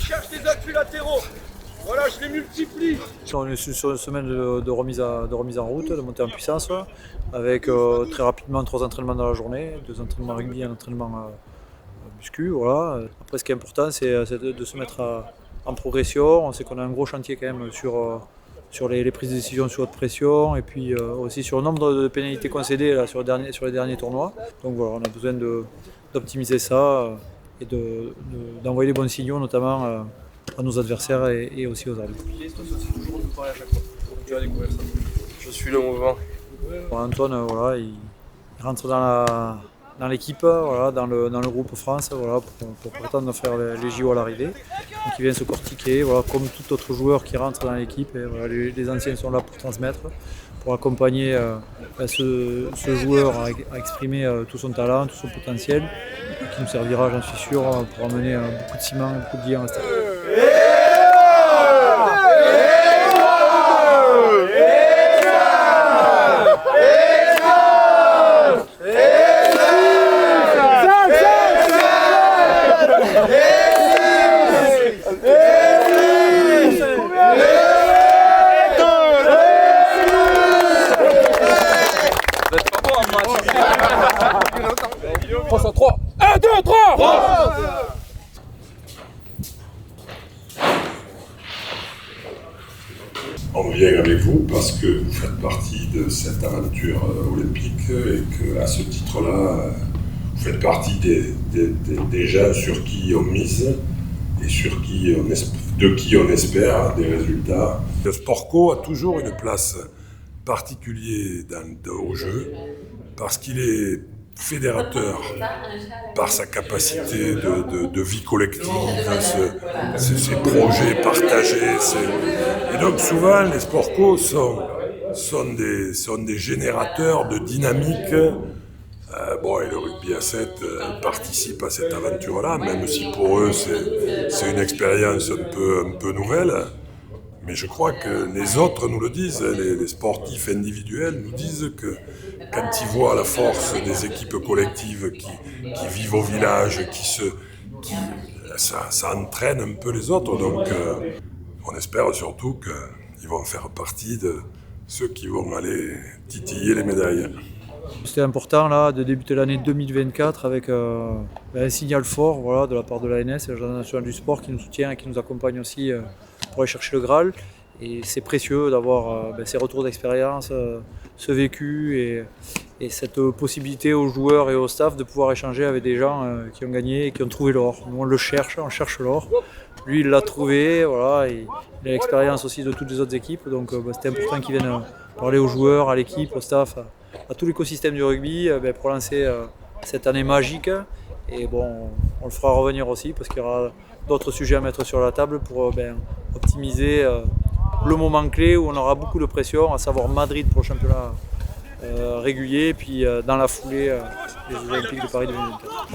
cherche des appuis latéraux. Voilà, je les multiplie. On est sur une semaine de remise en route, de montée en puissance, avec très rapidement 3 entraînements dans la journée, 2 entraînements rugby et un entraînement muscu. Voilà. Après, ce qui est important, c'est de se mettre en progression. On sait qu'on a un gros chantier quand même sur les prises de décision sous haute pression et puis aussi sur le nombre de pénalités concédées là, sur les derniers tournois. Donc voilà, on a besoin d'optimiser ça et d'envoyer les bons signaux, notamment à nos adversaires et aussi aux arbitres. Je suis le mouvement. Antoine, voilà, il rentre dans l'équipe, voilà, dans le groupe France, voilà, pour prétendre de faire les JO à l'arrivée. Donc il vient se cortiquer, voilà, comme tout autre joueur qui rentre dans l'équipe. Et voilà, les anciens sont là pour transmettre, pour accompagner ce joueur à exprimer tout son talent, tout son potentiel, et qui nous servira, j'en suis sûr, pour amener beaucoup de ciment, beaucoup de liens à cette équipe. On vient avec vous parce que vous faites partie de cette aventure olympique et qu'à ce titre-là, vous faites partie des gens sur qui on mise et de qui on espère des résultats. Le sport co a toujours une place particulière au jeu parce qu'il est fédérateur par sa capacité de vie collective, ses projets partagés. Et donc souvent les sports co sont des générateurs de dynamique. Et le rugby à 7 participe à cette aventure-là, même si pour eux c'est une expérience un peu nouvelle. Mais je crois que les autres nous le disent, les sportifs individuels nous disent que quand ils voient la force des équipes collectives qui vivent au village, ça entraîne un peu les autres. Donc on espère surtout qu'ils vont faire partie de ceux qui vont aller titiller les médailles. C'était important là, de débuter l'année 2024 avec un signal fort, voilà, de la part de l'ANS, l'Agence nationale du sport, qui nous soutient et qui nous accompagne aussi pour aller chercher le Graal. Et c'est précieux d'avoir ces retours d'expérience, ce vécu et cette possibilité aux joueurs et au staff de pouvoir échanger avec des gens qui ont gagné et qui ont trouvé l'or. Nous on cherche l'or. Lui il l'a trouvé, voilà, et il a l'expérience aussi de toutes les autres équipes. Donc c'était important qu'il vienne parler aux joueurs, à l'équipe, au staff, à tout l'écosystème du rugby pour lancer cette année magique. Et bon, on le fera revenir aussi parce qu'il y aura d'autres sujets à mettre sur la table pour optimiser le moment clé où on aura beaucoup de pression, à savoir Madrid pour le championnat régulier, puis dans la foulée les Jeux Olympiques de Paris 2024.